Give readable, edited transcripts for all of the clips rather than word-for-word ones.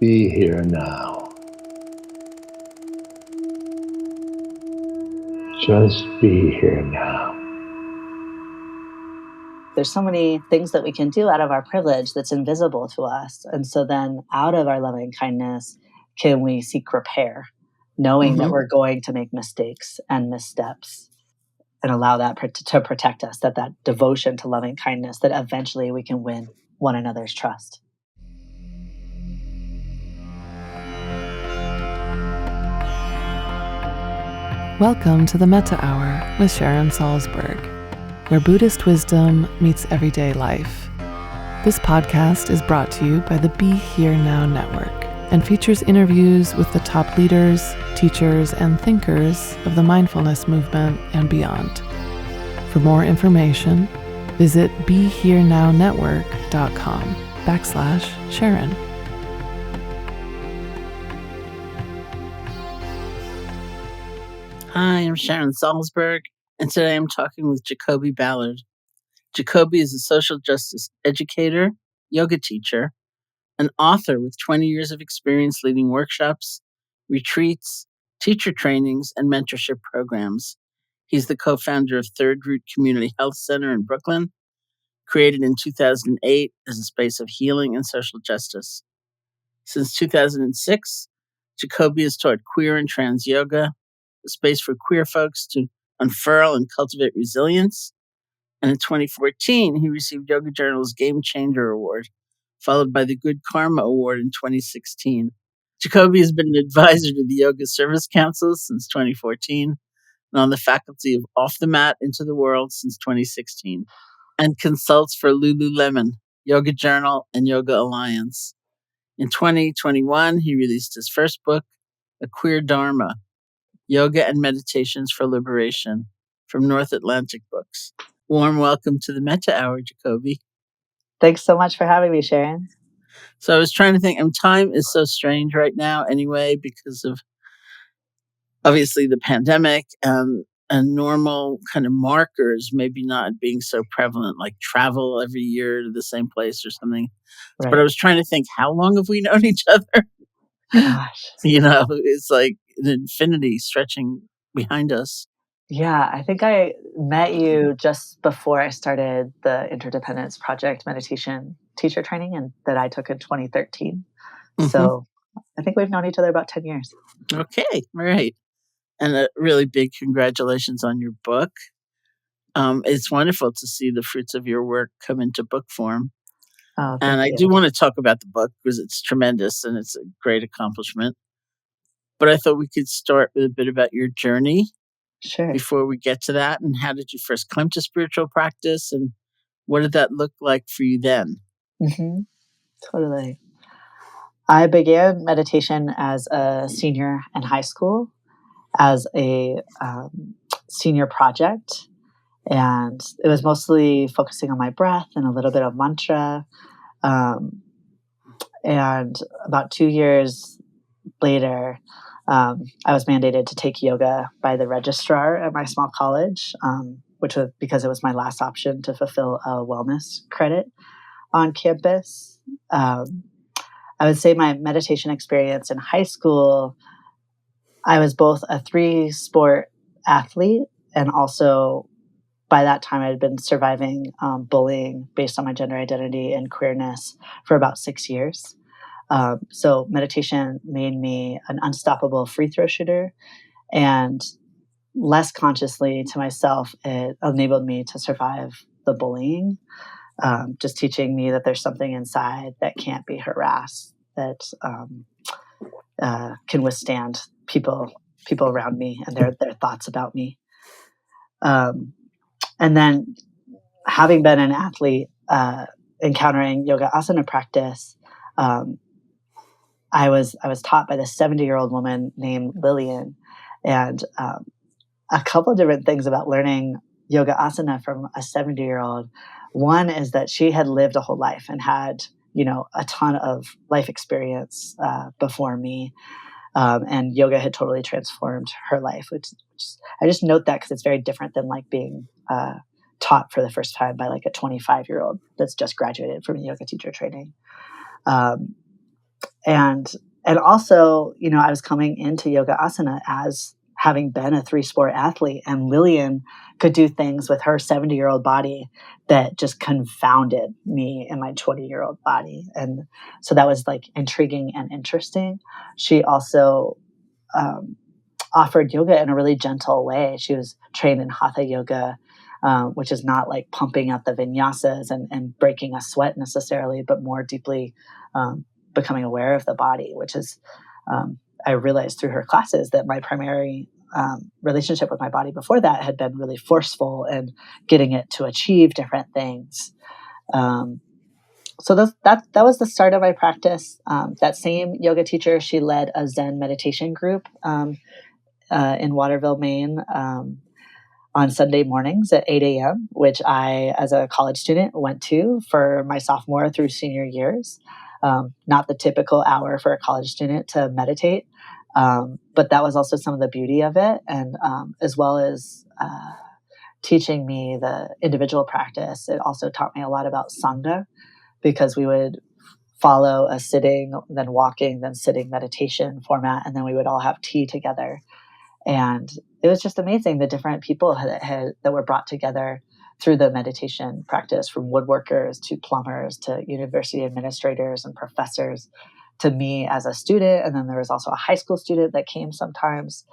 Be here now. Just be here now. There's so many things that we can do out of our privilege that's invisible to us. And so then out of our loving kindness, can we seek repair, knowing that we're going to make mistakes and missteps, and allow that to protect us, that devotion to loving kindness, that eventually we can win one another's trust. Welcome to the Metta Hour with Sharon Salzberg, where Buddhist wisdom meets everyday life. This podcast is brought to you by the Be Here Now Network and features interviews with the top leaders, teachers, and thinkers of the mindfulness movement and beyond. For more information, visit BeHereNowNetwork.com/Sharon. Hi, I'm Sharon Salzberg, and today I'm talking with Jacoby Ballard. Jacoby is a social justice educator, yoga teacher, an author with 20 years of experience leading workshops, retreats, teacher trainings, and mentorship programs. He's the co-founder of Third Root Community Health Center in Brooklyn, created in 2008 as a space of healing and social justice. Since 2006, Jacoby has taught queer and trans yoga, a space for queer folks to unfurl and cultivate resilience. And in 2014, he received Yoga Journal's Game Changer Award, followed by the Good Karma Award in 2016. Jacoby has been an advisor to the Yoga Service Council since 2014 and on the faculty of Off the Mat Into the World since 2016, and consults for Lululemon, Yoga Journal, and Yoga Alliance. In 2021, he released his first book, A Queer Dharma, Yoga and Meditations for Liberation, from North Atlantic Books. Warm welcome to the Metta Hour, Jacoby. Thanks so much for having me, Sharon. So I was trying to think, time is so strange right now anyway, because of obviously the pandemic and normal kind of markers maybe not being so prevalent, like travel every year to the same place or something. Right. But I was trying to think, how long have we known each other? Gosh. It's like an infinity stretching behind us. Yeah, I think I met you just before I started the Interdependence Project meditation teacher training, and that I took in 2013. So I think we've known each other about 10 years. Okay, all right. And a really big congratulations on your book. It's wonderful to see the fruits of your work come into book form. Oh, and I do want to talk about the book because it's tremendous and it's a great accomplishment. But I thought we could start with a bit about your journey. Sure. Before we get to that, and how did you first come to spiritual practice, and what did that look like for you then? Totally. I began meditation as a senior in high school, as a senior project, and it was mostly focusing on my breath and a little bit of mantra. And about 2 years later, I was mandated to take yoga by the registrar at my small college, which was because it was my last option to fulfill a wellness credit on campus. I would say my meditation experience in high school, I was both a 3-sport athlete, and also by that time I had been surviving bullying based on my gender identity and queerness for about 6 years. So meditation made me an unstoppable free throw shooter, and less consciously to myself, it enabled me to survive the bullying, just teaching me that there's something inside that can't be harassed, that can withstand people around me and their thoughts about me. And then having been an athlete, encountering yoga asana practice, I was taught by this 70-year-old woman named Lillian, and a couple of different things about learning yoga asana from a 70-year-old. One is that she had lived a whole life and had, a ton of life experience before me, and yoga had totally transformed her life. Which I just note that because it's very different than like being taught for the first time by like a 25-year-old that's just graduated from yoga teacher training. and also, I was coming into yoga asana as having been a 3-sport athlete, and Lillian could do things with her 70-year-old body that just confounded me and my 20-year-old body. And so that was like intriguing and interesting. She also offered yoga in a really gentle way. She was trained in hatha yoga, which is not like pumping out the vinyasas and breaking a sweat necessarily, but more deeply becoming aware of the body, which is, I realized through her classes that my primary relationship with my body before that had been really forceful and getting it to achieve different things. So that was the start of my practice. That same yoga teacher, she led a Zen meditation group in Waterville, Maine, on Sunday mornings at 8 a.m., which I, as a college student, went to for my sophomore through senior years. Not the typical hour for a college student to meditate, but that was also some of the beauty of it, and as well as teaching me the individual practice. It also taught me a lot about Sangha, because we would follow a sitting, then walking, then sitting meditation format, and then we would all have tea together. And it was just amazing, the different people that were brought together through the meditation practice, from woodworkers to plumbers to university administrators and professors to me as a student. And then there was also a high school student that came sometimes.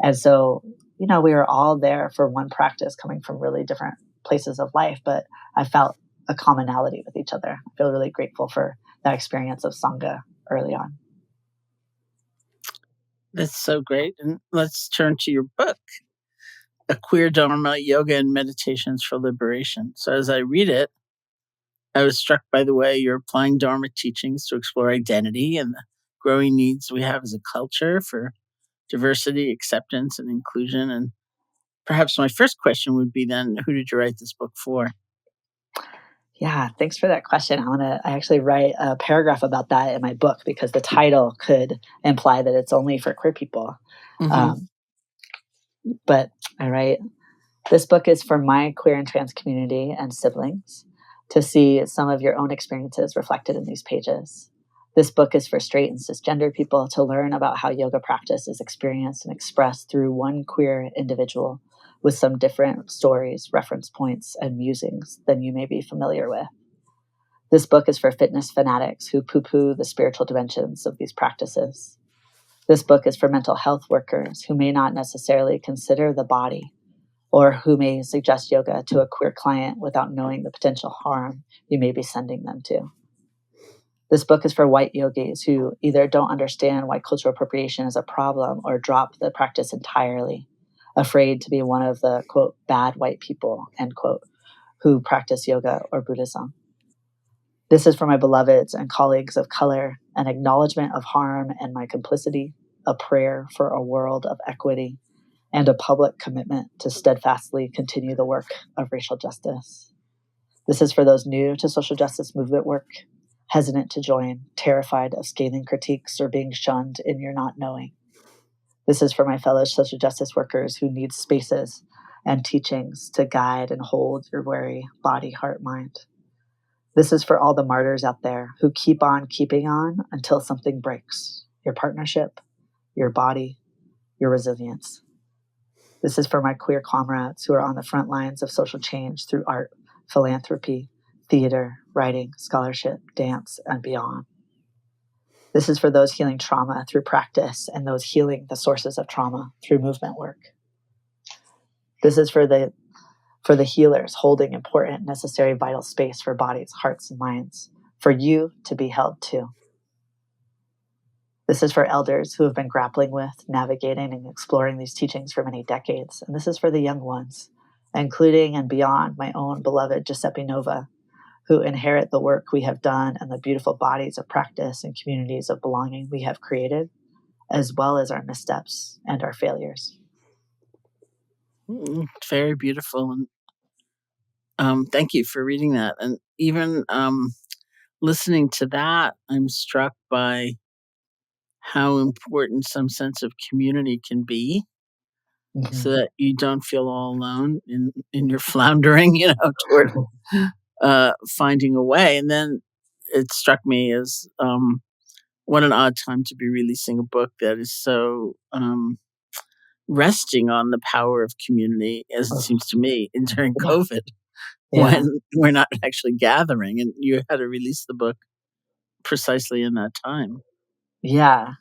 And so, we were all there for one practice, coming from really different places of life, but I felt a commonality with each other. I feel really grateful for that experience of Sangha early on. That's so great. And let's turn to your book, A Queer Dharma, Yoga and Meditations for Liberation. So as I read it, I was struck by the way you're applying Dharma teachings to explore identity and the growing needs we have as a culture for diversity, acceptance, and inclusion. And perhaps my first question would be then, who did you write this book for? Yeah, thanks for that question. I actually write a paragraph about that in my book, because the title could imply that it's only for queer people. Mm-hmm. But I write, this book is for my queer and trans community and siblings to see some of your own experiences reflected in these pages. This book is for straight and cisgender people to learn about how yoga practice is experienced and expressed through one queer individual with some different stories, reference points, and musings than you may be familiar with. This book is for fitness fanatics who poo-poo the spiritual dimensions of these practices. This book is for mental health workers who may not necessarily consider the body, or who may suggest yoga to a queer client without knowing the potential harm you may be sending them to. This book is for white yogis who either don't understand why cultural appropriation is a problem or drop the practice entirely, afraid to be one of the, quote, bad white people, end quote, who practice yoga or Buddhism. This is for my beloveds and colleagues of color, an acknowledgement of harm and my complicity, a prayer for a world of equity, and a public commitment to steadfastly continue the work of racial justice. This is for those new to social justice movement work, hesitant to join, terrified of scathing critiques or being shunned in your not knowing. This is for my fellow social justice workers who need spaces and teachings to guide and hold your weary body, heart, mind. This is for all the martyrs out there who keep on keeping on until something breaks: your partnership, your body, your resilience. This is for my queer comrades who are on the front lines of social change through art, philanthropy, theater, writing, scholarship, dance, and beyond. This is for those healing trauma through practice and those healing the sources of trauma through movement work. This is for the healers holding important, necessary, vital space for bodies, hearts, and minds, for you to be held too. This is for elders who have been grappling with, navigating, and exploring these teachings for many decades. And this is for the young ones, including and beyond my own beloved Giuseppe Nova, who inherit the work we have done and the beautiful bodies of practice and communities of belonging we have created, as well as our missteps and our failures. Very beautiful. And thank you for reading that. And even listening to that, I'm struck by how important some sense of community can be, so that you don't feel all alone in your floundering, toward finding a way. And then it struck me as what an odd time to be releasing a book that is so resting on the power of community, as it Oh, seems to me, during yeah. COVID, Yeah. when we're not actually gathering, and you had to release the book precisely in that time. Yeah.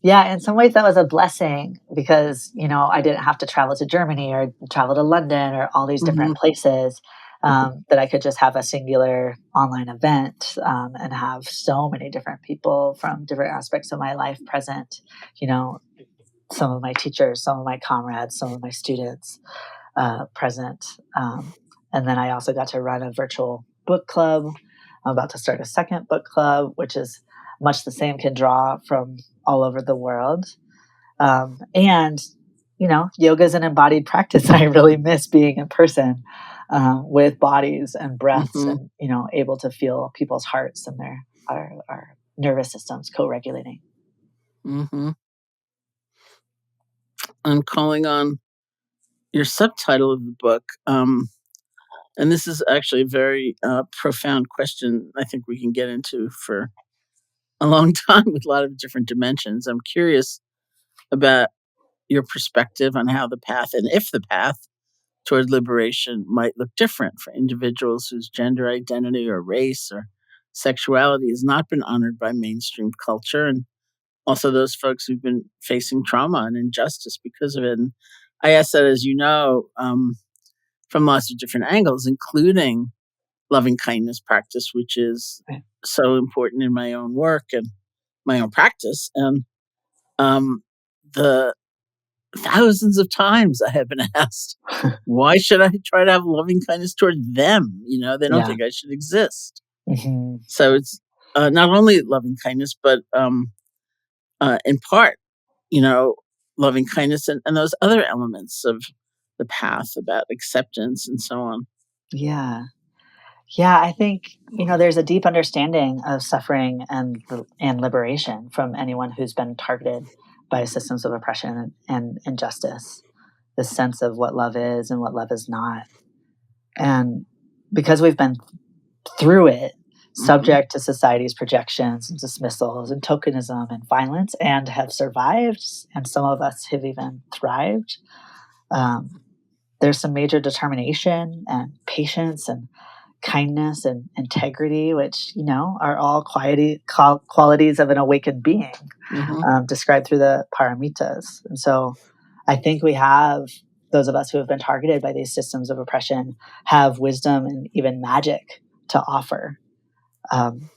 Yeah, in some ways that was a blessing because, I didn't have to travel to Germany or travel to London or all these different Hmm. places, that I could just have a singular online event, and have so many different people from different aspects of my life present. You know, some of my teachers, some of my comrades, some of my students present. And then I also got to run a virtual book club. I'm about to start a second book club, which is much the same, can draw from all over the world. And, yoga is an embodied practice. I really miss being in person, with bodies and breaths Hmm. and, able to feel people's hearts and our nervous systems co-regulating. Hmm. I'm calling on your subtitle of the book. And this is actually a very profound question I think we can get into for a long time with a lot of different dimensions. I'm curious about your perspective on how the path, and if the path toward liberation might look different for individuals whose gender identity or race or sexuality has not been honored by mainstream culture, and also those folks who've been facing trauma and injustice because of it. And I ask that, as you know, from lots of different angles, including loving kindness practice, which is Right. so important in my own work and my own practice. And um, the thousands of times I have been asked, why should I try to have loving kindness toward them? They don't Yeah. think I should exist. Hmm. So it's not only loving kindness, but in part, you know, loving kindness and those other elements of the path about acceptance and so on. Yeah. Yeah, I think, there's a deep understanding of suffering and liberation from anyone who's been targeted by systems of oppression and injustice. This sense of what love is and what love is not. And because we've been through it, Hmm. subject to society's projections and dismissals and tokenism and violence, and have survived, and some of us have even thrived, um, there's some major determination and patience and kindness and integrity, which, are all qualities of an awakened being, Hmm. described through the paramitas. And so I think we have, those of us who have been targeted by these systems of oppression, have wisdom and even magic to offer. Um,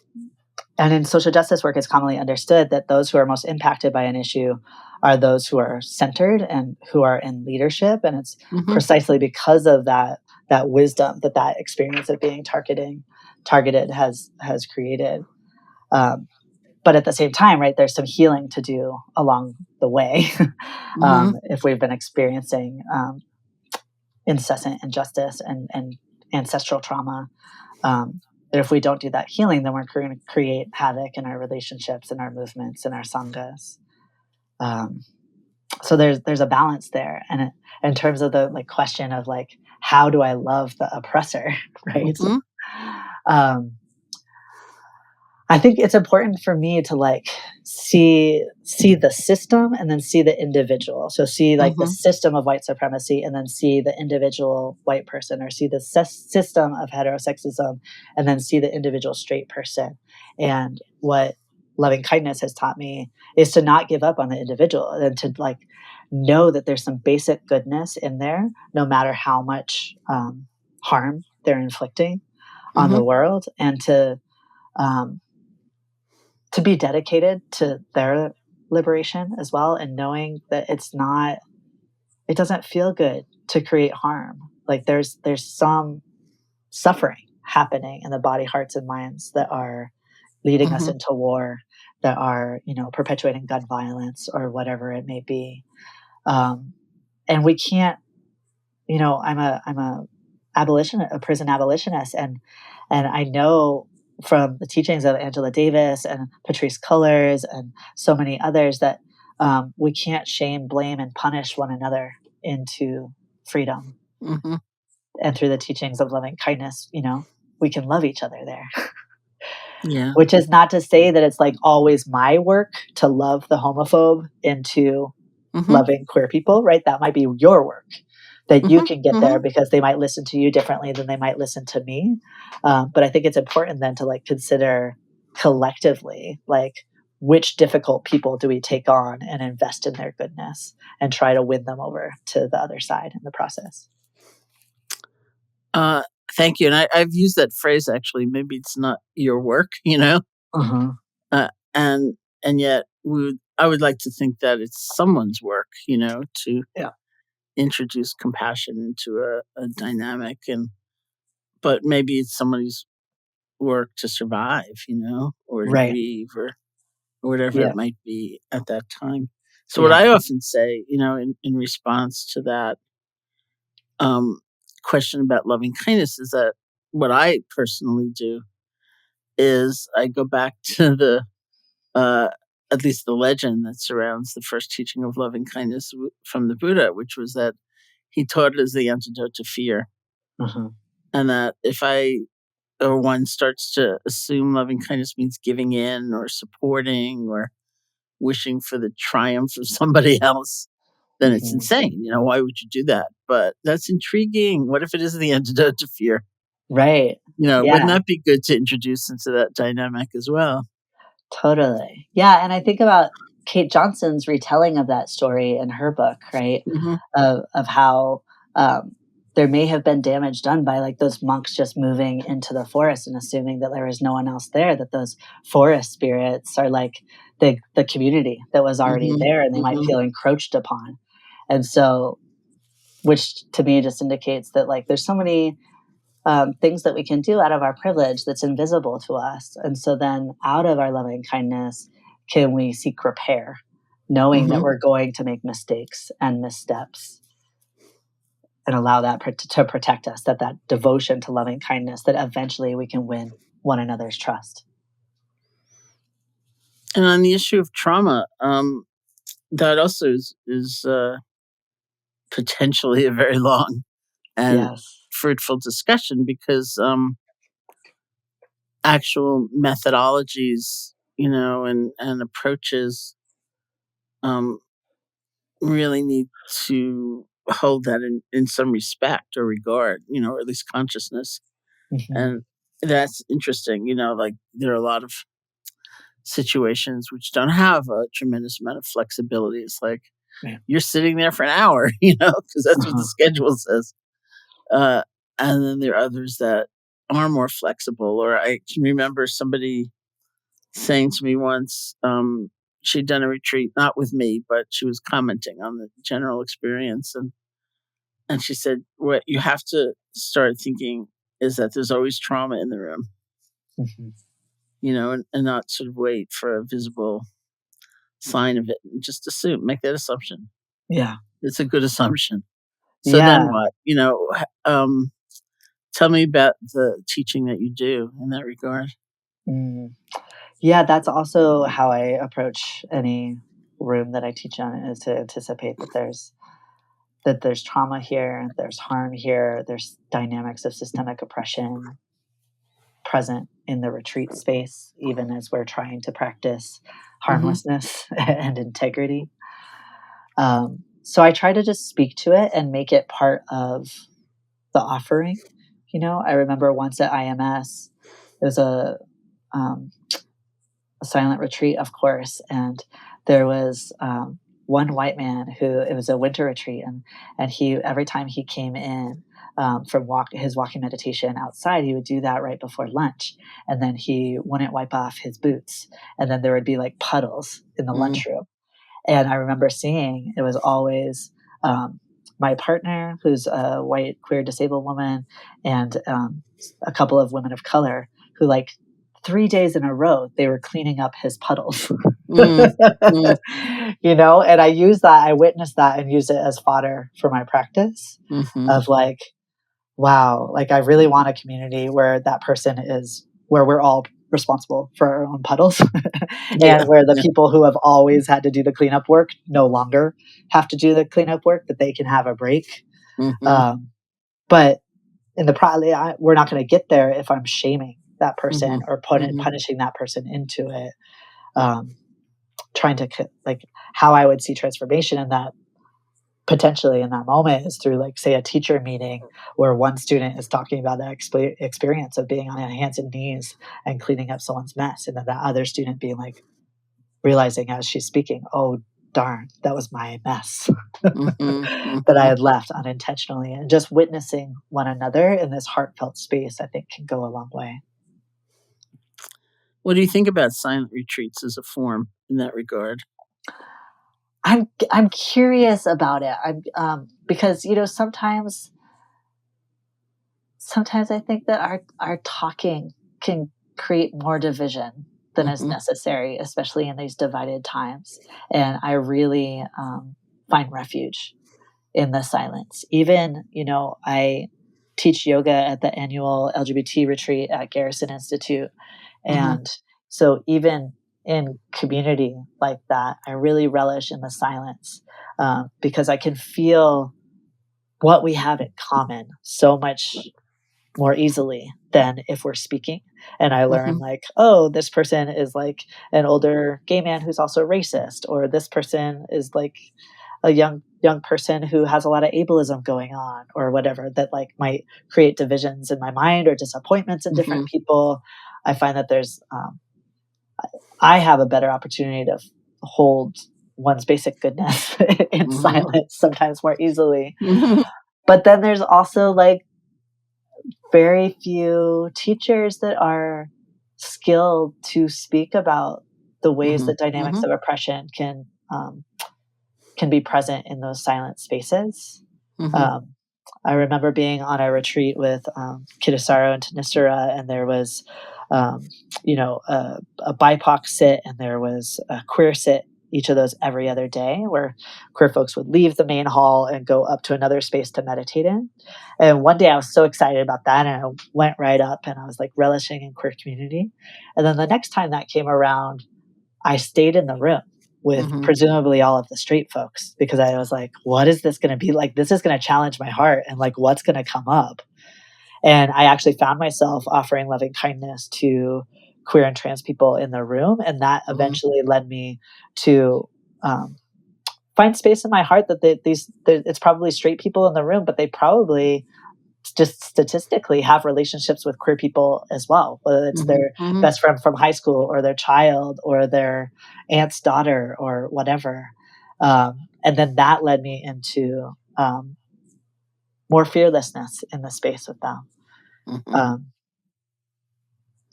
and in social justice work, it's commonly understood that those who are most impacted by an issue are those who are centered and who are in leadership. And it's Hmm. precisely because of that wisdom that experience of being targeted has created. Um, but at the same time, right, there's some healing to do along the way. Hmm. If we've been experiencing incessant injustice and ancestral trauma, that if we don't do that healing, then we're going to create havoc in our relationships and our movements and our sanghas. Um, so there's a balance there, and in terms of the question of how do I love the oppressor, right? Hmm. Um, I think it's important for me to see the system and then see the individual. So see the Hmm. system of white supremacy and then see the individual white person, or see the system of heterosexism and then see the individual straight person. And what loving kindness has taught me is to not give up on the individual, and to know that there's some basic goodness in there, no matter how much harm they're inflicting on Hmm. the world, and um, to be dedicated to their liberation as well, and knowing that it doesn't feel good to create harm. There's some suffering happening in the body, hearts, and minds that are leading us Hmm. into war, that are perpetuating gun violence or whatever it may be. And we can't, I'm a prison abolitionist, and I know from the teachings of Angela Davis and Patrisse Cullors and so many others that we can't shame, blame, and punish one another into freedom. Hmm. And through the teachings of loving kindness, we can love each other there. Yeah. which is not to say that it's like always my work to love the homophobe into Mm-hmm. loving queer people, right? That might be your work that you Mm-hmm. can get there because they might listen to you differently than they might listen to me. But I think it's important then to like consider collectively, like which difficult people do we take on and invest in their goodness and try to win them over to the other side in the process. Thank you. And I've used that phrase actually. Maybe it's not your work, Uh-huh. and yet I would like to think that it's someone's work, to Yeah. introduce compassion into a dynamic, but maybe it's somebody's work to survive, or to Right. grieve or whatever Yeah. it might be at that time. So what Yeah. I often say, in response to that question about loving kindness is that what I personally do is I go back to the uh, at least the legend that surrounds the first teaching of loving kindness from the Buddha, which was that he taught it as the antidote to fear, Uh-huh. and that if one starts to assume loving kindness means giving in or supporting or wishing for the triumph of somebody else, then it's Mhm. insane. Why would you do that? But that's intriguing. What if it is the antidote to fear? Right. Wouldn't Yeah. that be good to introduce into that dynamic as well? Totally. Yeah, and I think about Kate Johnson's retelling of that story in her book, right? Hmm. Of how um, there may have been damage done by like those monks just moving into the forest and assuming that there was no one else there, that those forest spirits are like the community that was already Hmm. there and they might Hmm. feel encroached upon. And so, which to me just indicates that like there's so many things that we can do out of our privilege that's invisible to us. And so then out of our loving kindness, can we seek repair, knowing that Hmm. we're going to make mistakes and missteps and allow that to protect us, that devotion to loving kindness, that eventually we can win one another's trust. And on the issue of trauma, that also is potentially a very long and Yes. fruitful discussion because actual methodologies, and approaches um, really need to hold that in some respect or regard, or at least consciousness. Hmm. And that's interesting, like there are a lot of situations which don't have a tremendous amount of flexibility. It's like Yeah. you're sitting there for an hour, because that's what the Uh-huh. schedule says. Uh, and then there are others that are more flexible. Or I can remember somebody saying to me once, she'd done a retreat, not with me, but she was commenting on the general experience. And she said, what you have to start thinking is that there's always trauma in the room, Hmm. and not sort of wait for a visible sign of it and just make that assumption. Yeah. It's a good assumption. So then Yeah. what? Tell me about the teaching that you do in that regard. Mm. Yeah, that's also how I approach any room that I teach on, is to anticipate that there's trauma here, there's harm here, there's dynamics of systemic oppression present in the retreat space, even as we're trying to practice Hmm. harmlessness and integrity. So I try to just speak to it and make it part of the offering. I remember once at IMS, it was um, a silent retreat, of course, and there was one white man who, it was a winter retreat, and he, every time he came in from his walking meditation outside, he would do that right before lunch, and then he wouldn't wipe off his boots, and then there would be like puddles in the Mm. lunchroom. And I remember seeing it was always my partner, who's a white queer disabled woman, and a couple of women of color who, like, 3 days in a row, they were cleaning up his puddles. Mm. Mm. And I use that, I witnessed that and use it as fodder for my practice Hmm. of like, wow, like I really want a community where that person is, where we're all responsible for our own puddles Yeah. and where the Yeah. people who have always had to do the cleanup work no longer have to do the cleanup work, that they can have a break. Hmm. But in the we're not going to get there if I'm shaming that person or Mm-hmm. punishing that person into it. Trying to like how I would see transformation in that potentially in that moment is through like say a teacher meeting where one student is talking about that experience of being on hands and knees and cleaning up someone's mess, and then that other student being like realizing as she's speaking, oh darn, that was my mess Mm-hmm. that I Mm-hmm. had left unintentionally, and just witnessing one another in this heartfelt space I think can go a long way. What do you think about silent retreats as a form in that regard? I'm curious about it. Because sometimes I think that our talking can create more division than is Mm-hmm. necessary, especially in these divided times. And I really find refuge in the silence. Even, I teach yoga at the annual LGBT retreat at Garrison Institute. Mm-hmm. And so even in community like that, I really relish in the silence because I can feel what we have in common so much more easily than if we're speaking. And I learn Mm-hmm. like, oh, this person is like an older gay man who's also racist, or this person is like a young person who has a lot of ableism going on, or whatever that like might create divisions in my mind or disappointments in different Mm-hmm. people. I find that there's I have a better opportunity to hold one's basic goodness in Mm-hmm. silence sometimes more easily. Mm-hmm. But then there's also like very few teachers that are skilled to speak about the ways that dynamics Mm-hmm. of oppression can be present in those silent spaces. Mm-hmm. Um, I remember being on a retreat with Kidasaro and Tanisara, and there was, a BIPOC sit, and there was a queer sit. Each of those every other day, where queer folks would leave the main hall and go up to another space to meditate in. And one day I was so excited about that, and I went right up, and I was like relishing in queer community. And then the next time that came around, I stayed in the room with Mm-hmm. presumably all of the straight folks because I was like, what is this going to be like? This is going to challenge my heart, and like, what's going to come up? And I actually found myself offering loving kindness to queer and trans people in the room. And that Mm-hmm. eventually led me to find space in my heart that it's probably straight people in the room, but they probably just statistically have relationships with queer people as well, whether it's Mm-hmm. their Mm-hmm. best friend from high school or their child or their aunt's daughter or whatever. And then that led me into more fearlessness in the space with them. Mm-hmm. Um,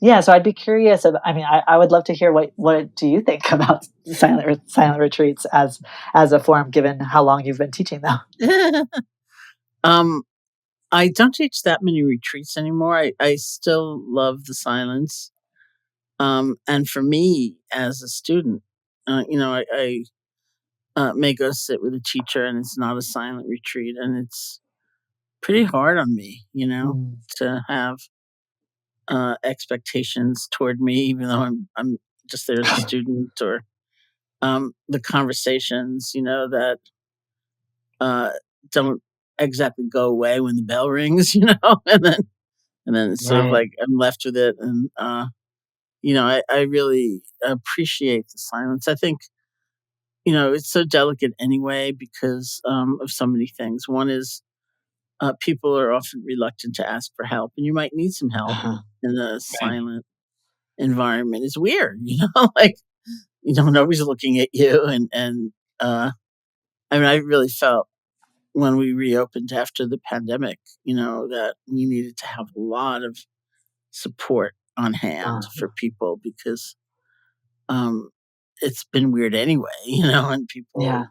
yeah, so I'd be curious. I would love to hear what do you think about silent retreats as a form, given how long you've been teaching them. um, I don't teach that many retreats anymore. I still love the silence. And for me as a student, I may go sit with a teacher and it's not a silent retreat, and it's pretty hard on me, Mm, to have expectations toward me, even though I'm just there as a student, or the conversations, that uh, don't exactly go away when the bell rings, and then it's sort of right. like I'm left with it, and I really appreciate the silence. I think it's so delicate anyway because of so many things. One is people are often reluctant to ask for help, and you might need some help Uh-huh. in a Right. silent environment. It's weird, like nobody's looking at you, and I mean, I really felt when we reopened after the pandemic, that we needed to have a lot of support on hand for Uh, people because um, it's been weird anyway, and yeah. people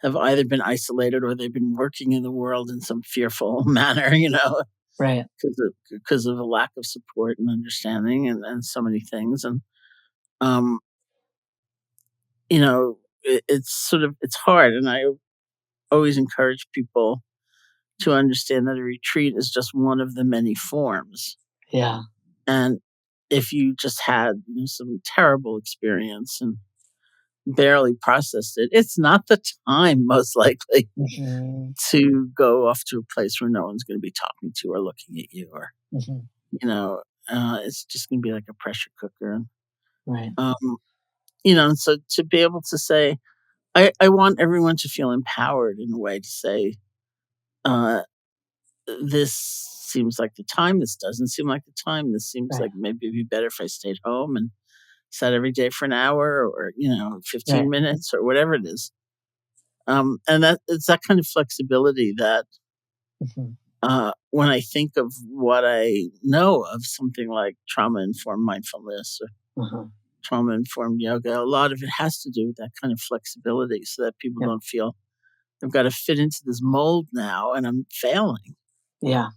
have either been isolated or they've been working in the world in some fearful manner, Right. because of a lack of support and understanding and so many things. And um, it's hard. And I always encourage people to understand that a retreat is just one of the many forms. Yeah. And if you just had some terrible experience and barely processed it, it's not the time, most likely, Hmm. to go off to a place where no one's going to be talking to or looking at you, or Hmm. you know it's just going to be like a pressure cooker. Right. And so to be able to say, I want everyone to feel empowered in a way to say, uh, this seems like the time. This doesn't seem like the time. This seems Right. like maybe it'd be better if I stayed home and sat every day for an hour or 15 Right. minutes or whatever it is. And that it's that kind of flexibility that when I think of what I know of something like trauma informed mindfulness or trauma informed yoga, a lot of it has to do with that kind of flexibility so that people Yeah. don't feel I've got to fit into this mold now and I'm failing. Yeah.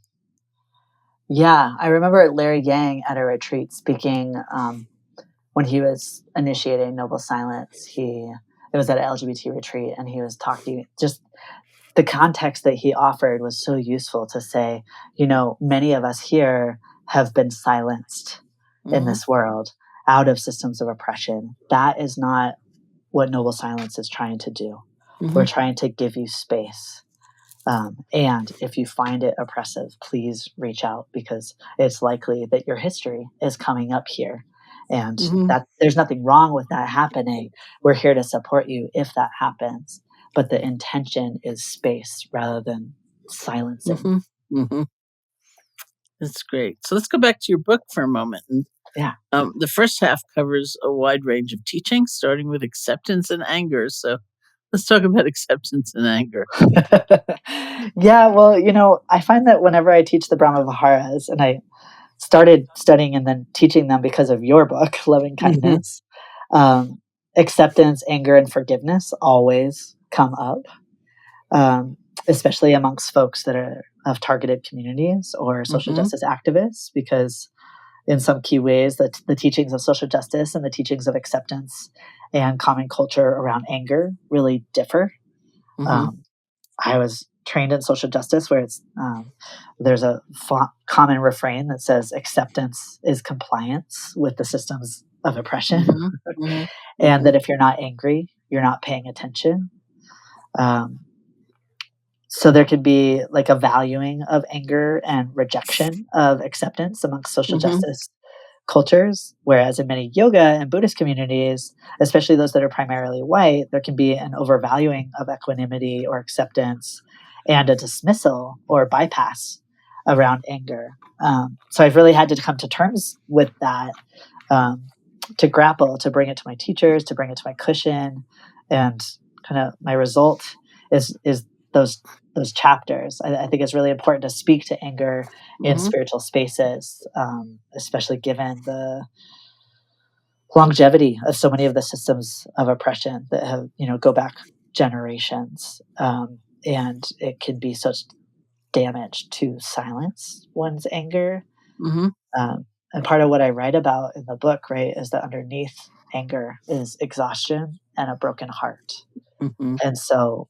Yeah. I remember Larry Yang at a retreat speaking when he was initiating Noble Silence. It was at an LGBT retreat, and he was talking, just the context that he offered was so useful to say, many of us here have been silenced in this world out of systems of oppression. That is not what Noble Silence is trying to do. We're trying to give you space. And if you find it oppressive, please reach out, because it's likely that your history is coming up here. And that there's nothing wrong with that happening. We're here to support you if that happens. But the intention is space rather than silencing. That's great. So let's go back to your book for a moment. And Yeah. the first half covers a wide range of teachings, starting with acceptance and anger. So let's talk about acceptance and anger. Yeah, well, I find that whenever I teach the Brahma Viharas, and I started studying and then teaching them because of your book, Lovingkindness, acceptance, anger, and forgiveness always come up, especially amongst folks that are of targeted communities or social justice activists, because in some key ways that the teachings of social justice and the teachings of acceptance and common culture around anger really differ. I was trained in social justice, where there's a common refrain that says acceptance is compliance with the systems of oppression, and that if you're not angry, you're not paying attention. So there could be like a valuing of anger and rejection of acceptance amongst social justice cultures, whereas in many yoga and Buddhist communities, especially those that are primarily white, there can be an overvaluing of equanimity or acceptance and a dismissal or bypass around anger. So I've really had to come to terms with that, to grapple, to bring it to my teachers, to bring it to my cushion, and kind of my result is those chapters. I think it's really important to speak to anger in spiritual spaces, especially given the longevity of so many of the systems of oppression that have, go back generations. And it can be such damage to silence one's anger. And part of what I write about in the book, right, is that underneath anger is exhaustion and a broken heart. And so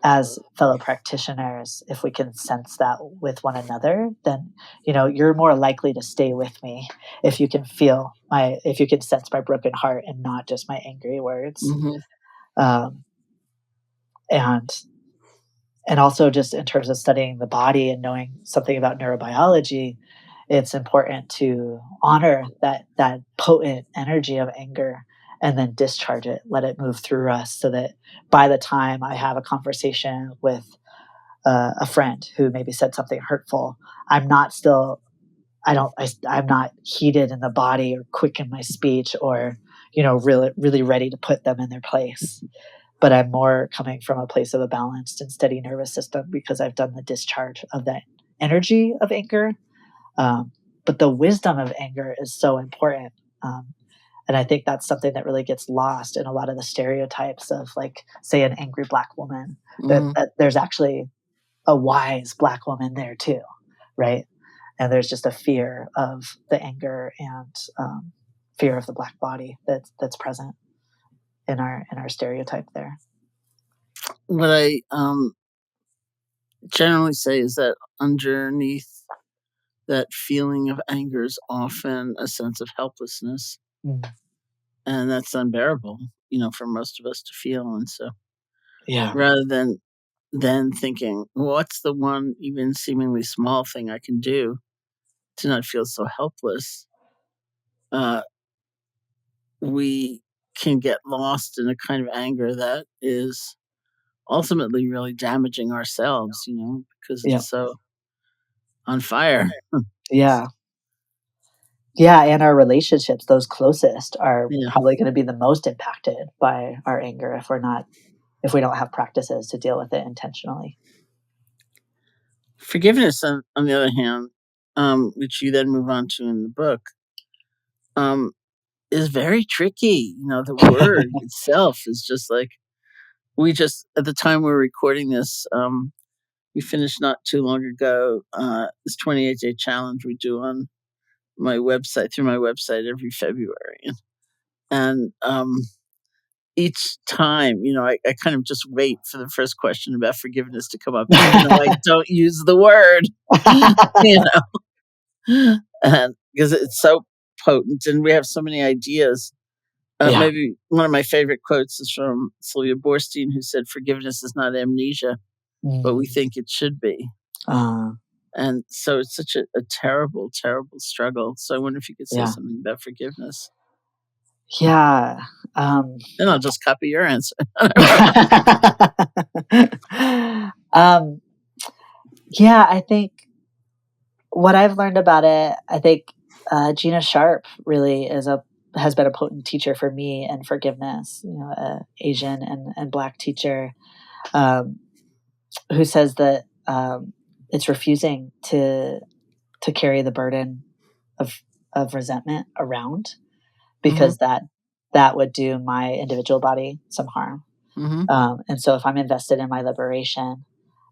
as fellow practitioners, if we can sense that with one another, then, you're more likely to stay with me if you can if you can sense my broken heart and not just my angry words. And also just in terms of studying the body and knowing something about neurobiology, it's important to honor that potent energy of anger and then discharge it, let it move through us, so that by the time I have a conversation with a friend who maybe said something hurtful, I'm not heated in the body or quick in my speech or, really, really ready to put them in their place. But I'm more coming from a place of a balanced and steady nervous system because I've done the discharge of that energy of anger. But the wisdom of anger is so important. And I think that's something that really gets lost in a lot of the stereotypes of, like, say, an angry Black woman, that there's actually a wise Black woman there too, right? And there's just a fear of the anger and fear of the Black body that's present in our stereotype there. What I generally say is that underneath that feeling of anger is often a sense of helplessness, and that's unbearable, for most of us to feel. And so, rather than thinking, what's the one even seemingly small thing I can do to not feel so helpless, we can get lost in a kind of anger that is ultimately really damaging ourselves, because Yeah. it's so on fire. Yeah. Yeah, and our relationships, those closest, are Yeah. probably gonna be the most impacted by our anger if we don't have practices to deal with it intentionally. Forgiveness, on the other hand, which you then move on to in the book, um, is very tricky. The word itself is just like we just at the time we're recording this, we finished not too long ago this 28-day challenge we do on my website through my website every February, and each time, I kind of just wait for the first question about forgiveness to come up, even though I don't use the word, you and because it's so potent and we have so many ideas. Yeah. Maybe one of my favorite quotes is from Sylvia Boorstein, who said, "Forgiveness is not amnesia, but we Mm. think it should be." Uh, And so it's such a terrible, terrible struggle. So I wonder if you could say yeah. something about forgiveness. Yeah. And I'll just copy your answer. Um, yeah, I think what I've learned about it, I think, Gina Sharp really has been a potent teacher for me in forgiveness, a Asian and Black teacher, um, who says that, it's refusing to carry the burden of resentment around Mhm, because that would do my individual body some harm. mhm, And so if I'm invested in my liberation,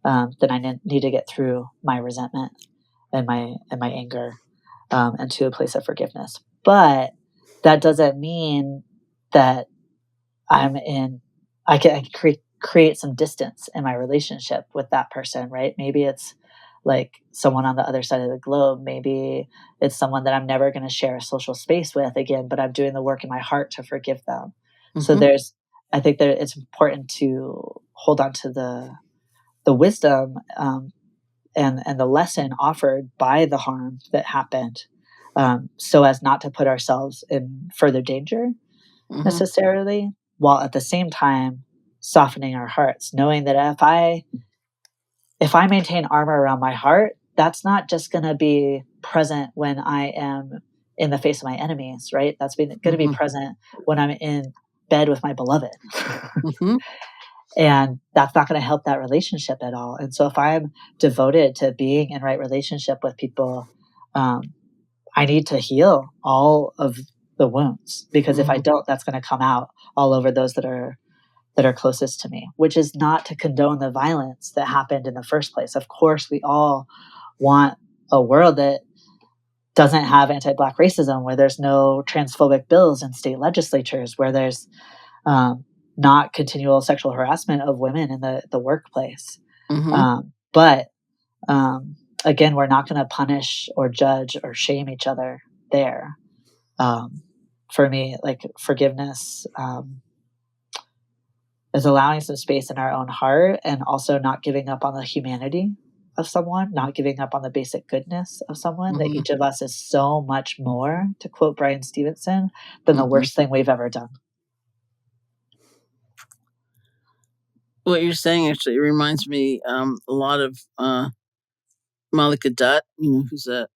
then I need to get through my resentment and my anger, and to a place of forgiveness. But that doesn't mean that I'm in. I can create some distance in my relationship with that person, right? Maybe it's like someone on the other side of the globe. Maybe it's someone that I'm never going to share a social space with again. But I'm doing the work in my heart to forgive them. So mhm, I think that it's important to hold on to the wisdom, and the lesson offered by the harm that happened, so as not to put ourselves in further danger mhm, necessarily, while at the same time softening our hearts, knowing that if I maintain armor around my heart, that's not just going to be present when I am in the face of my enemies, right? That's going to be mhm, present when I'm in bed with my beloved. mhm, And that's not going to help that relationship at all. And so if I'm devoted to being in right relationship with people, um, I need to heal all of the wounds, because if I mhm, don't, that's going to come out all over those that are closest to me, which is not to condone the violence that happened in the first place. Of course, we all want a world that doesn't have anti-Black racism, where there's no transphobic bills in state legislatures, where there's, not continual sexual harassment of women in the workplace. mhm. But again, we're not going to punish or judge or shame each other there. Um, for me, like forgiveness, is allowing some space in our own heart, and also not giving up on the humanity of someone, not giving up on the basic goodness of someone, that Mhm, each of us is so much more, to quote Brian Stevenson, than the mhm. worst thing we've ever done. What you're saying actually reminds me a lot of Malika Dutt, who's a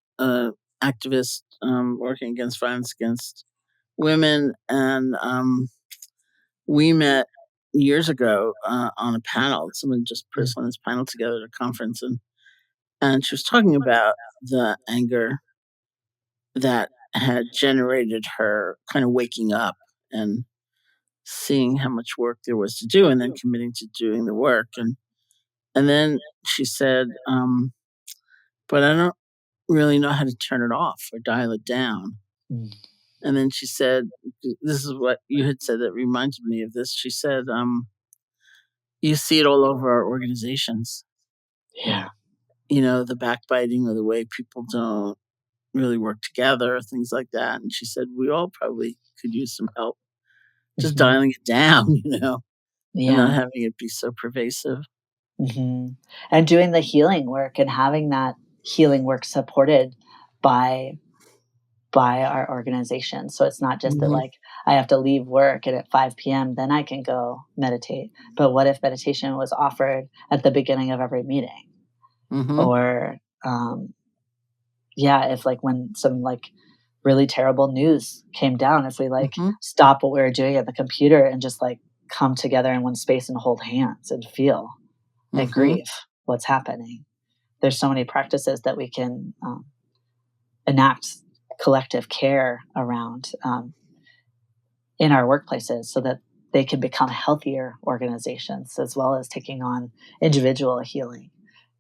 activist working against violence against women, and we met years ago on a panel. Someone just put us on this panel together at a conference, and she was talking about the anger that had generated her kind of waking up and seeing how much work there was to do, and then committing to doing the work, and then she said, "But I don't really know how to turn it off or dial it down." Mm. And then she said, "This is what you had said that reminded me of this." She said, "You see it all over our organizations. Yeah. The backbiting or the way people don't really work together, things like that." And she said, "We all probably could use some help just Mhm. dialing it down, and not Yeah. having it be so pervasive." And doing the healing work and having that healing work supported by our organization. So it's not just that Mm-hmm. like I have to leave work and at 5 p.m. then I can go meditate. But what if meditation was offered at the beginning of every meeting? Mm-hmm. Or if like when some like really terrible news came down, if we like Mm-hmm. stop what we were doing at the computer and just like come together in one space and hold hands and feel and Mm-hmm. grieve what's happening. There's so many practices that we can enact collective care around in our workplaces so that they can become healthier organizations, as well as taking on individual healing,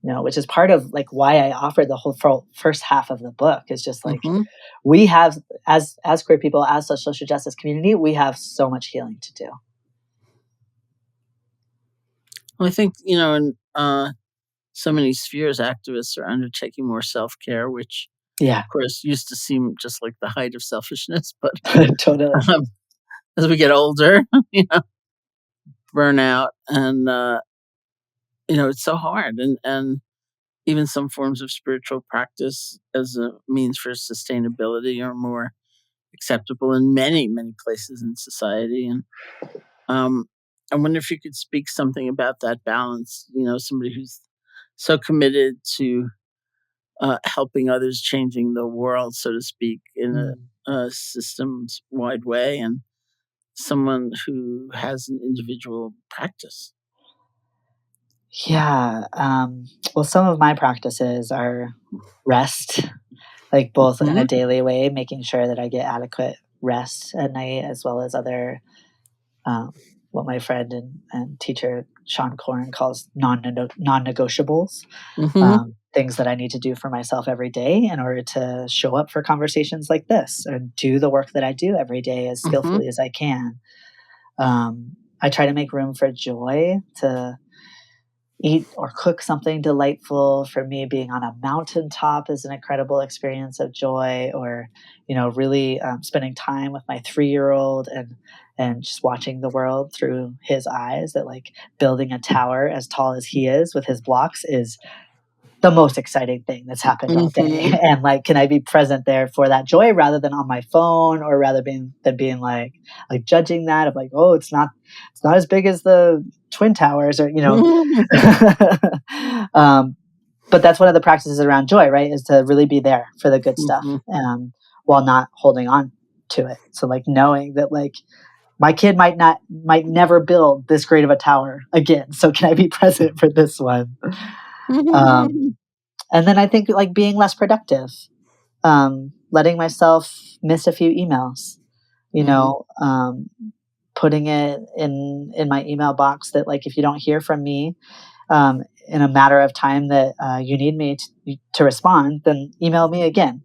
which is part of like why I offered the whole first half of the book. Is just like Mm-hmm. we have, as queer people, as a social justice community, we have so much healing to do. Well, I think, in so many spheres, activists are undertaking more self-care, which, Yeah, of course, used to seem just like the height of selfishness. But totally. as we get older, burnout, and it's so hard, and even some forms of spiritual practice as a means for sustainability are more acceptable in many, many places in society. And I wonder if you could speak something about that balance. Somebody who's so committed to helping others, changing the world, so to speak, in a systems-wide way, and someone who has an individual practice. Yeah. Well, some of my practices are rest, like both in a Mhm. daily way, making sure that I get adequate rest at night, as well as other, what my friend and teacher Sean Corn calls non-negotiables, Mhm. things that I need to do for myself every day in order to show up for conversations like this and do the work that I do every day as Mhm. skillfully as I can. I try to make room for joy, to eat or cook something delightful. For me, being on a mountaintop is an incredible experience of joy, or really spending time with my 3-year-old and just watching the world through his eyes. That like building a tower as tall as he is with his blocks is the most exciting thing that's happened all day. Mhm. And like, can I be present there for that joy rather than on my phone, or rather than being like judging that of like, oh, it's not as big as the Twin Towers, or but that's one of the practices around joy, right? Is to really be there for the good stuff, Mhm. while not holding on to it. So like knowing that like my kid might never build this great of a tower again. So can I be present for this one? Um, Mhm. and then I think like being less productive, letting myself miss a few emails, Mhm. putting it in my email box that like if you don't hear from me in a matter of time that you need me to respond, then email me again.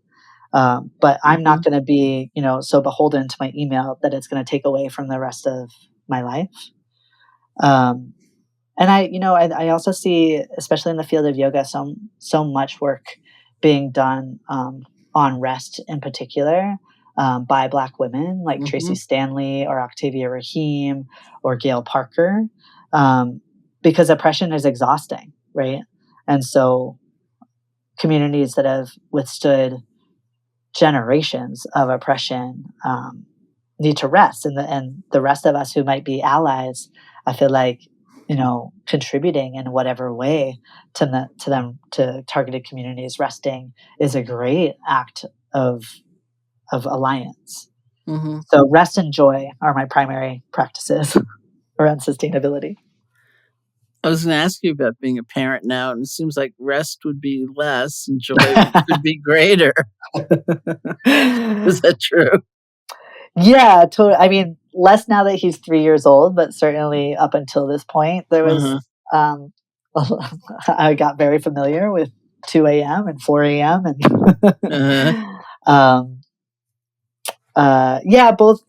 But I'm not Mhm. going to be so beholden to my email that it's going to take away from the rest of my life. Um, and I also see, especially in the field of yoga, so much work being done on rest in particular, by Black women like Tracy Mhm. Stanley or Octavia Rahim or Gail Parker, um, because oppression is exhausting, right? And so communities that have withstood generations of oppression need to rest, and the rest of us who might be allies, I feel like contributing in whatever way to targeted communities resting is a great act of alliance. Mhm. So rest and joy are my primary practices around sustainability. I was going to ask you about being a parent now, and it seems like rest would be less and joy could be greater. Is that true? Yeah, totally. I mean, less now that he's 3 years old, but certainly up until this point, there was. Uh-huh. Um, I got very familiar with 2 a.m. and 4 a.m. and Uh-huh. um, both.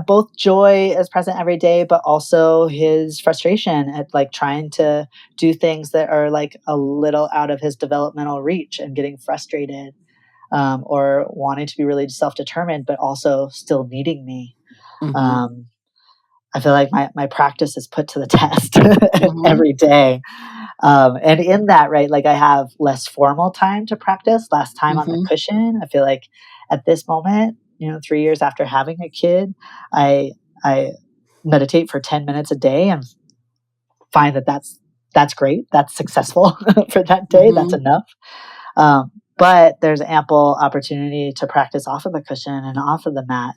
Both joy is present every day, but also his frustration at like trying to do things that are like a little out of his developmental reach and getting frustrated, or wanting to be really self-determined, but also still needing me. Mhm. I feel like my practice is put to the test Mhm. every day. And in that, right, like I have less formal time to practice, less time on the Mm-hmm. cushion. I feel like at this moment, 3 years after having a kid, I meditate for 10 minutes a day and find that that's great. That's successful for that day. That's Mm-hmm. enough. But there's ample opportunity to practice off of the cushion and off of the mat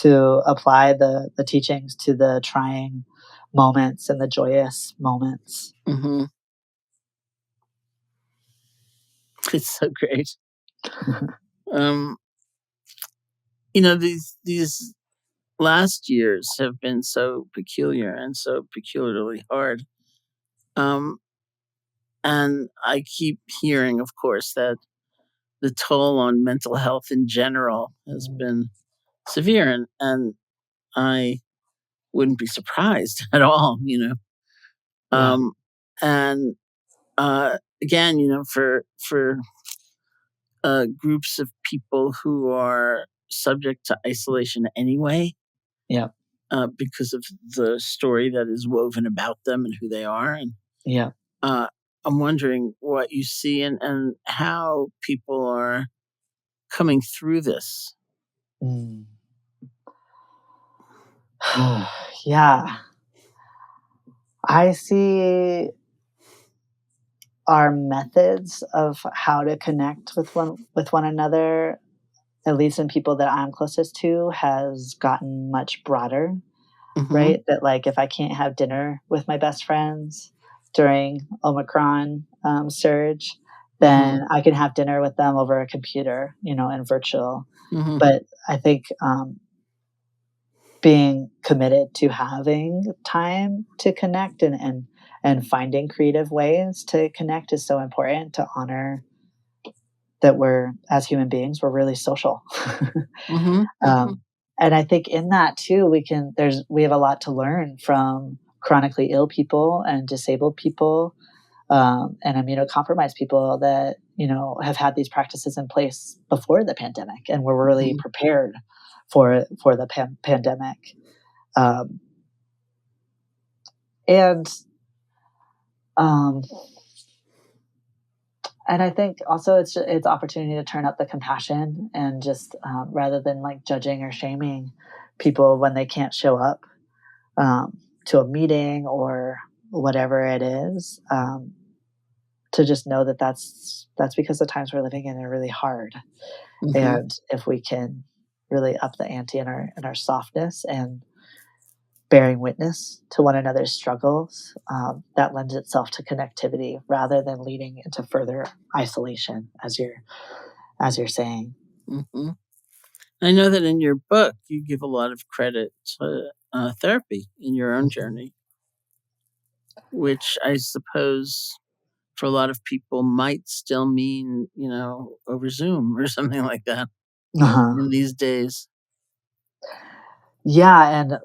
to apply the teachings to the trying moments and the joyous moments. Mm-hmm. It's so great. These last years have been so peculiar and so peculiarly hard. And I keep hearing, of course, that the toll on mental health in general has been severe, and I wouldn't be surprised at all, Yeah. And again, for groups of people who are subject to isolation anyway, Yeah. because of the story that is woven about them and who they are, and Yeah. uh, I'm wondering what you see and how people are coming through this. Mm. Yeah. I see our methods of how to connect with one another, at least in people that I'm closest to, has gotten much broader, Mm-hmm. right? That like if I can't have dinner with my best friends during Omicron surge, Mm-hmm. then I can have dinner with them over a computer, and virtual. Mm-hmm. But I think being committed to having time to connect and finding creative ways to connect is so important to honor that we're as human beings we're really social. Mm-hmm. Mm-hmm. um, and I think in that too we have a lot to learn from chronically ill people and disabled people, and immunocompromised people that have had these practices in place before the pandemic and were really prepared for the pandemic. um, and um, and I think also it's opportunity to turn up the compassion and just rather than like judging or shaming people when they can't show up to a meeting or whatever it is, to just know that that's because the times we're living in are really hard. Mm-hmm. And if we can really up the ante in our softness and bearing witness to one another's struggles, that lends itself to connectivity rather than leading into further isolation, as you're saying. Mm-hmm. I know that in your book you give a lot of credit to therapy in your own Mhm. journey, which I suppose for a lot of people might still mean, over Zoom or something like that Uh-huh. in these days. Yeah, and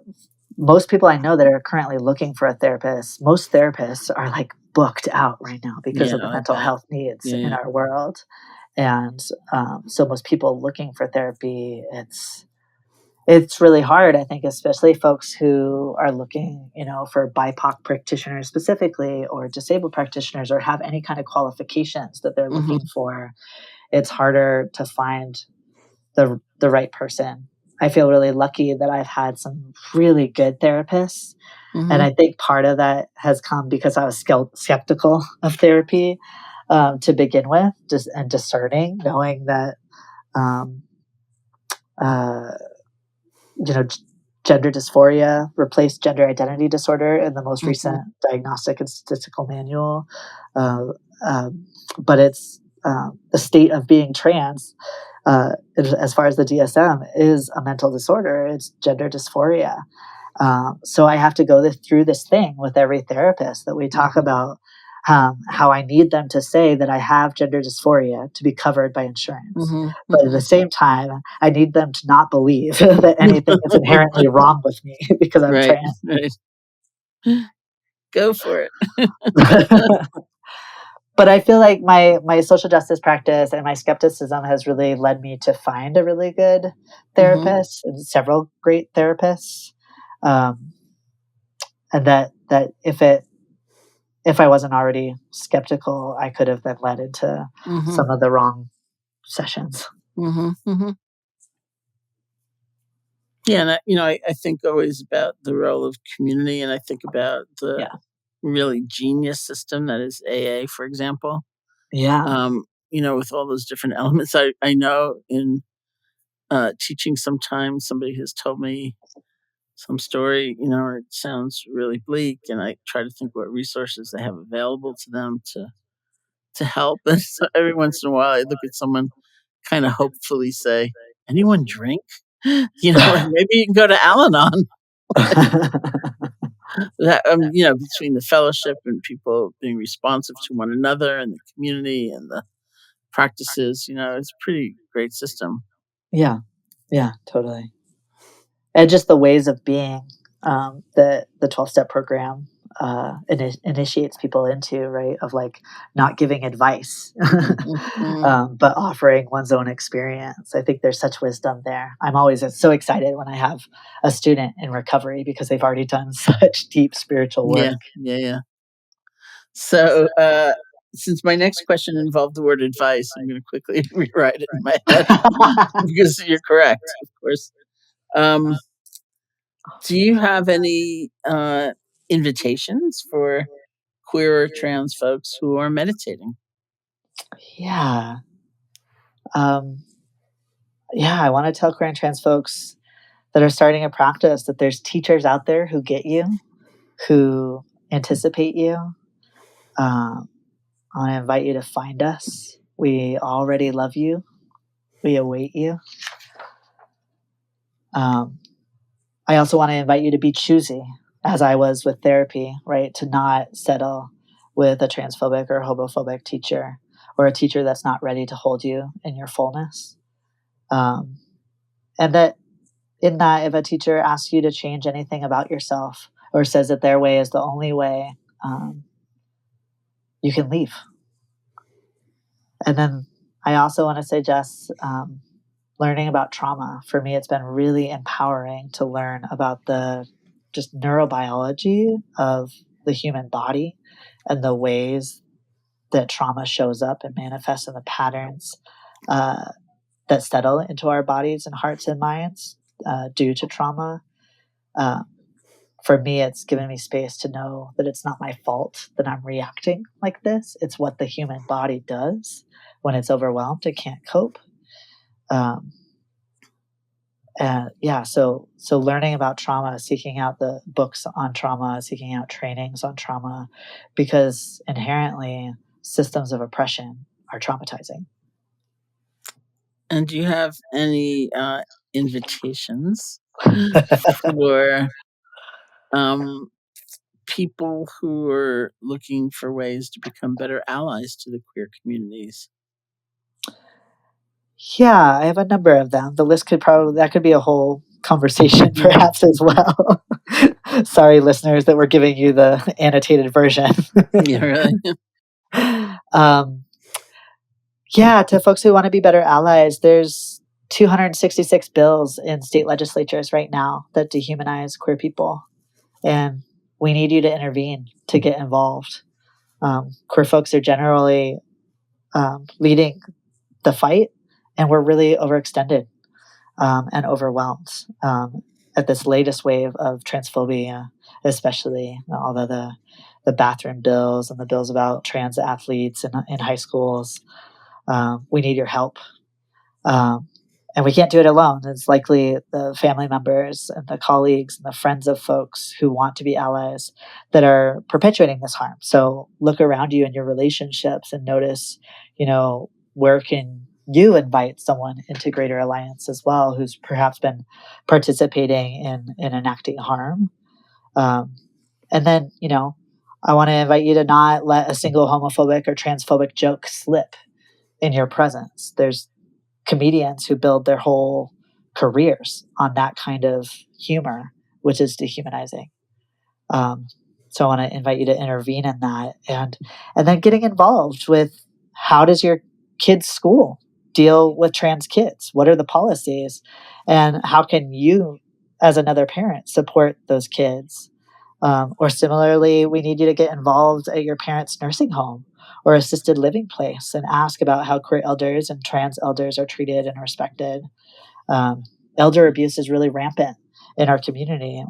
most people I know that are currently looking for a therapist, most therapists are like booked out right now because Yeah, of the I mental bet. health needs Yeah, in yeah. our world. And so most people looking for therapy, it's really hard, I think, especially folks who are looking, for BIPOC practitioners specifically, or disabled practitioners, or have any kind of qualifications that they're looking Mm-hmm. for. It's harder to find the right person. I feel really lucky that I've had some really good therapists, and Mm-hmm. I think part of that has come because I was skeptical of therapy to begin with, just and discerning, knowing that um, uh, you know, gender dysphoria replaced gender identity disorder in the most Mm-hmm. recent diagnostic and statistical manual. Uh, but it's the state of being trans, as far as the DSM, is a mental disorder. It's gender dysphoria. So I have to go through this thing with every therapist that we talk Mm-hmm. about, how I need them to say that I have gender dysphoria to be covered by insurance. Mm-hmm. But at the same time, I need them to not believe that anything is inherently wrong with me because I'm Right, trans. right. Go for it. But I feel like my social justice practice and my skepticism has really led me to find a really good Mm-hmm. therapist and several great therapists. Um, and that if it if I wasn't already skeptical, I could have been led into some of the wrong sessions. Yeah, and I think always about the role of community, and I think about the Yeah. really genius system that is AA, for example. Yeah. With all those different elements. I know in teaching sometimes somebody has told me some story, or it sounds really bleak, and I try to think what resources they have available to them to help. And so every once in a while, I look at someone kind of hopefully say, "Anyone drink?" Like maybe you can go to Al-Anon. That, between the fellowship and people being responsive to one another and the community and the practices, it's a pretty great system. Yeah. Yeah, totally. And just the ways of being that the 12-step program initiates people into, right? Of like not giving advice, Mhm. but offering one's own experience. I think there's such wisdom there. I'm always so excited when I have a student in recovery because they've already done such deep spiritual work. Yeah. So, since my next question involved the word advice, I'm going to quickly rewrite it in my head because you're correct, of course. Um, do you have any invitations for queer or trans folks who are meditating? Yeah. Um, yeah, I want to tell queer and trans folks that are starting a practice that there's teachers out there who get you, who anticipate you. Um, I want to invite you to find us. We already love you. We await you. Um, I also want to invite you to be choosy, as I was with therapy, right? To not settle with a transphobic or homophobic teacher or a teacher that's not ready to hold you in your fullness. And that in that, if a teacher asks you to change anything about yourself or says that their way is the only way, you can leave. And then I also want to suggest learning about trauma. For me, it's been really empowering to learn about the just neurobiology of the human body and the ways that trauma shows up and manifests in the patterns that settle into our bodies and hearts and minds due to trauma. Uh, for me, it's given me space to know that it's not my fault that I'm reacting like this. It's what the human body does when it's overwhelmed and can't cope. Um, and yeah, so learning about trauma, seeking out the books on trauma, seeking out trainings on trauma, because inherently systems of oppression are traumatizing. And do you have any invitations for um, people who are looking for ways to become better allies to the queer communities? Yeah, I have a number of them. The list that could be a whole conversation perhaps as well. Sorry, listeners, that we're giving you the annotated version. Yeah, really. um, yeah, to folks who want to be better allies, there's 266 bills in state legislatures right now that dehumanize queer people. And we need you to intervene to get involved. Queer folks are generally leading the fight, and we're really overextended and overwhelmed at this latest wave of transphobia, especially although the bathroom bills and the bills about trans athletes in high schools. We need your help. Um, and we can't do it alone. It's likely the family members and the colleagues and the friends of folks who want to be allies that are perpetuating this harm. So look around you in your relationships and notice, where can you invite someone into greater alliance as well who's perhaps been participating in enacting harm. And then, I want to invite you to not let a single homophobic or transphobic joke slip in your presence. There's comedians who build their whole careers on that kind of humor, which is dehumanizing. So I want to invite you to intervene in that, and then getting involved with how does your kid's school deal with trans kids? What are the policies, and how can you, as another parent, support those kids? Or similarly, we need you to get involved at your parents' nursing home or assisted living place and ask about how queer elders and trans elders are treated and respected. Elder abuse is really rampant in our community.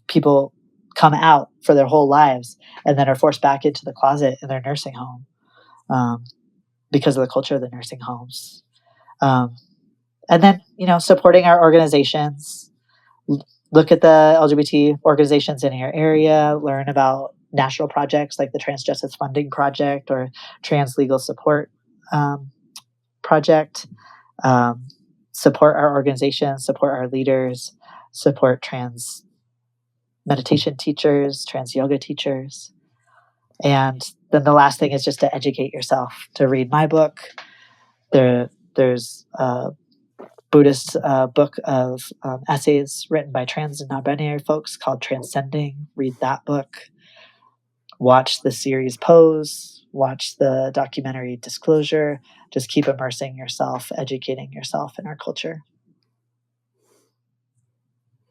People come out for their whole lives and then are forced back into the closet in their nursing home because of the culture of the nursing homes. And then, supporting our organizations. Look at the LGBT organizations in your area, learn about national projects like the Trans Justice Funding Project or Trans Legal Support Project. Support our organizations, support our leaders, support trans meditation teachers, trans yoga teachers. And then the last thing is just to educate yourself, to read my book. There's a Buddhist book of essays written by trans and non-binary folks called Transcending. Read that book. Watch the series Pose. Watch the documentary Disclosure. Just keep immersing yourself, educating yourself in our culture.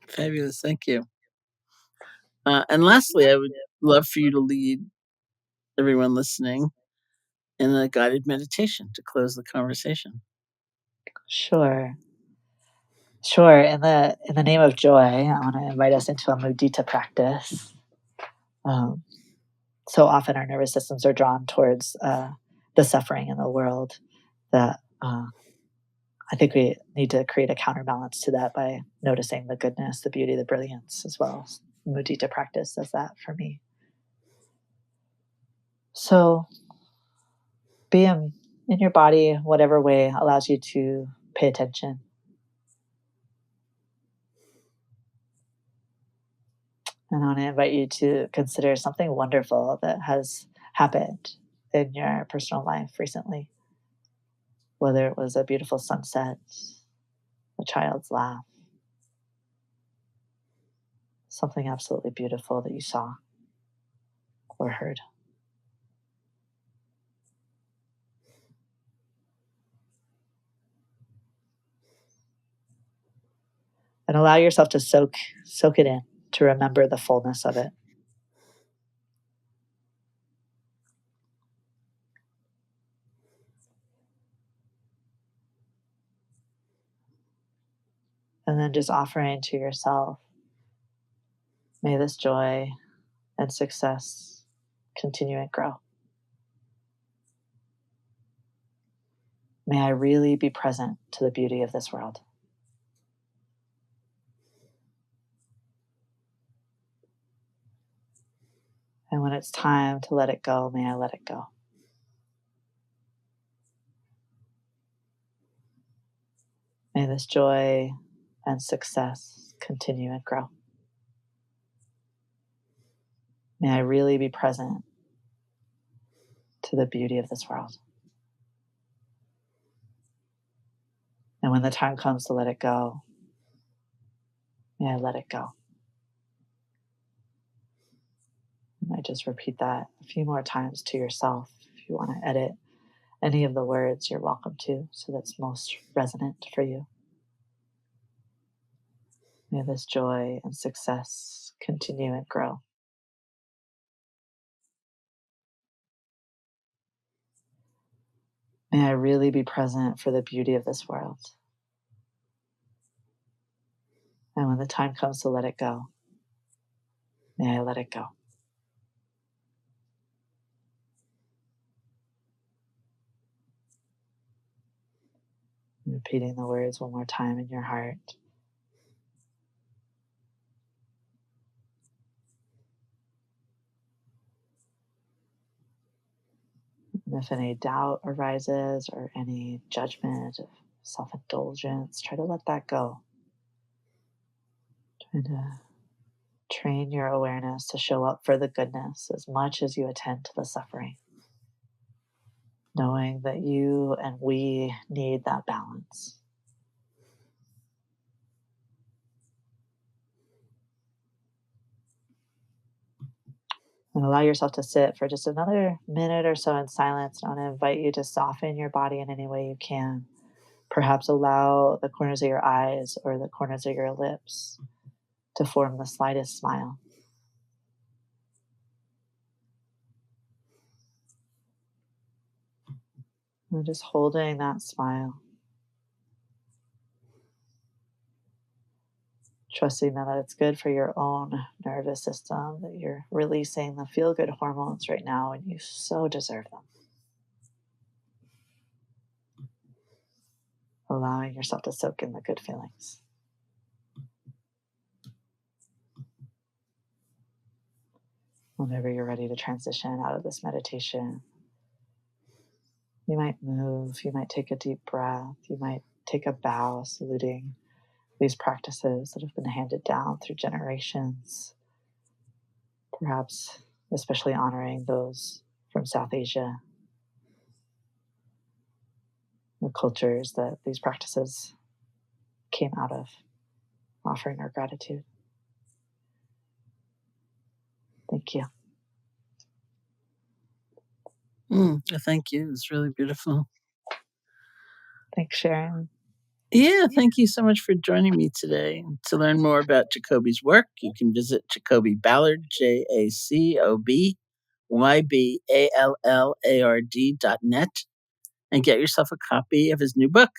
Fabulous. Thank you. And lastly, I would love for you to lead everyone listening in a guided meditation to close the conversation. Sure. In the name of joy, I want to invite us into a mudita practice. So often our nervous systems are drawn towards the suffering in the world that I think we need to create a counterbalance to that by noticing the goodness, the beauty, the brilliance as well. Mudita practice does that for me. So be in your body, whatever way allows you to pay attention. And I want to invite you to consider something wonderful that has happened in your personal life recently. Whether it was a beautiful sunset, a child's laugh, something absolutely beautiful that you saw or heard. And allow yourself to soak it in, to remember the fullness of it. And then just offering to yourself, may this joy and success continue and grow. May I really be present to the beauty of this world. And when it's time to let it go, may I let it go. May this joy and success continue and grow. May I really be present to the beauty of this world. And when the time comes to let it go, may I let it go. And I just repeat that a few more times to yourself. If you want to edit any of the words, you're welcome to, so that's most resonant for you. May this joy and success continue and grow. May I really be present for the beauty of this world. And when the time comes to let it go, may I let it go. Repeating the words one more time in your heart. And if any doubt arises or any judgment, self-indulgence, try to let that go. Try to train your awareness to show up for the goodness as much as you attend to the suffering, knowing that you and we need that balance. And allow yourself to sit for just another minute or so in silence. I want to invite you to soften your body in any way you can. Perhaps allow the corners of your eyes or the corners of your lips to form the slightest smile. And just holding that smile. Trusting that it's good for your own nervous system, that you're releasing the feel-good hormones right now, and you so deserve them. Allowing yourself to soak in the good feelings. Whenever you're ready to transition out of this meditation, you might move, you might take a deep breath, you might take a bow, saluting these practices that have been handed down through generations, perhaps especially honoring those from South Asia, the cultures that these practices came out of, offering our gratitude. Thank you. Thank you. It's really beautiful. Thanks, Sharon. Yeah, thank you so much for joining me today. To learn more about Jacoby's work, you can visit Jacoby Ballard, JacobYBALLARD.net, and get yourself a copy of his new book,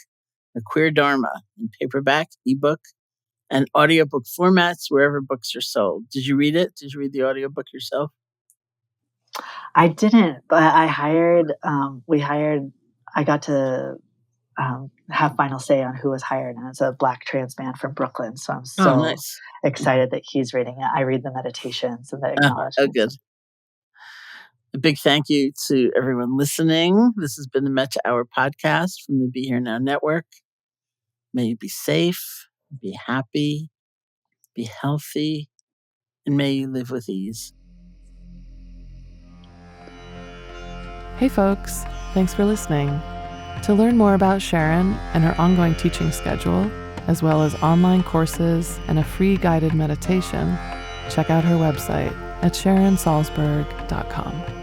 The Queer Dharma, in paperback, ebook, and audiobook formats wherever books are sold. Did you read it? Did you read the audiobook yourself? I didn't, but I got to have final say on who was hired, and it's a Black trans man from Brooklyn. So I'm so nice. excited that he's reading it. I read the meditations and the acknowledgments. Oh, good. A big thank you to everyone listening. This has been the Metta Hour podcast from the Be Here Now Network. May you be safe, be happy, be healthy, and may you live with ease. Hey folks, thanks for listening. To learn more about Sharon and her ongoing teaching schedule, as well as online courses and a free guided meditation, check out her website at SharonSalzberg.com.